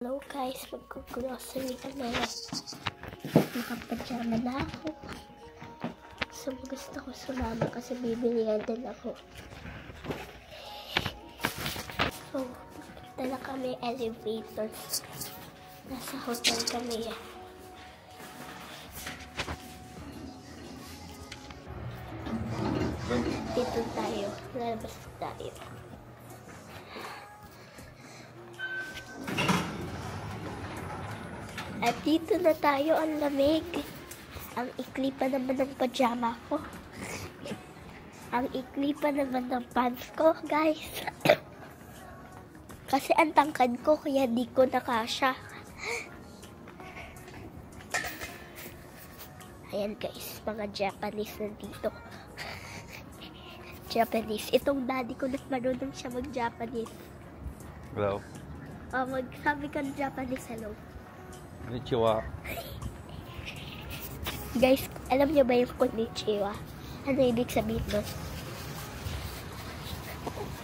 Hello guys, mag-grocery kami. Nakapajama na ako. So gusto ko sumama kasi bibilihan din ako. So, dala kami elevator. Nasa hotel kami yan. Dito tayo. Lalabas tayo. At dito na tayo, ang lamig. Ang ikli pa naman ng pajama ko. Ang ikli pa naman ng pants ko, guys. Kasi ang tangkad ko, kaya di ko nakasya. Ayan guys, mga Japanese na dito. Japanese. Itong daddy ko marunong siya mag-Japanese. Hello. Magsabi ka ng Japanese, hello. Konnichiwa. Guys, alam niyo ba yung konnichiwa? Ano ibig sabihin nun?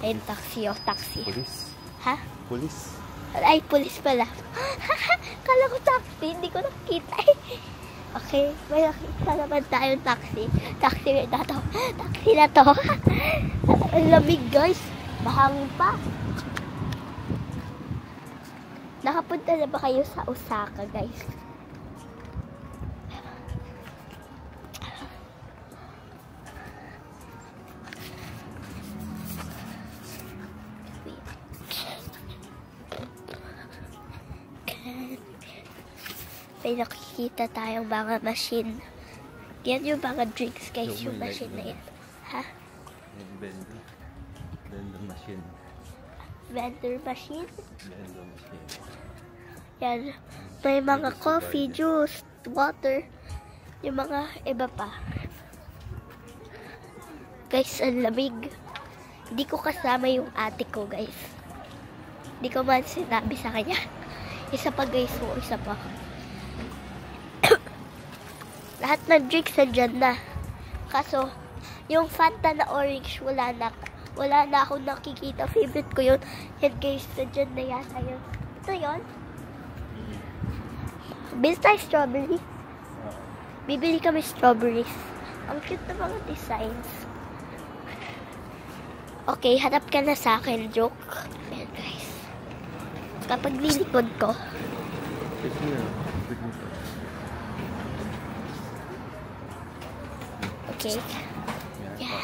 Ayun, taxi o taxi. Police. Ha? Police. Ay, police pala. Kala ko taxi, hindi ko nakita eh. Okay, may nakita naman tayong taxi. Taxi na to. Taxi na to. Ang lamig guys. Mahangin pa. Nakapunta na ba kayo sa Osaka, guys? May nakikita tayong mga machine. Yan yung mga drinks, guys, yung machine na yan. Ha? Vendor machine. Vendor machine? Vendor machine. Yan. May mga coffee, juice, water. Yung mga iba pa. Guys, ang lamig. Hindi ko kasama yung ate ko, guys. Hindi ko man sinabi sa kanya. Isa pa, guys. Isa pa. Lahat ng drinks nandyan na. Kaso, yung Fanta na orange, wala na. Wala na akong nakikita. Favorite ko yun. Yan guys, nandyan na yata yun. Ito yun. Bili tayo strawberry. Bibili kami strawberries. Ang cute na mga designs. Okay, harap ka na sa akin, joke. Ayan guys. Kapag lilikod ko. Okay. Yeah.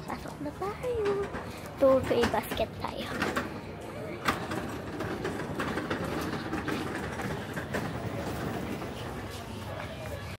Pasok na tayo. Tuloy basket tayo.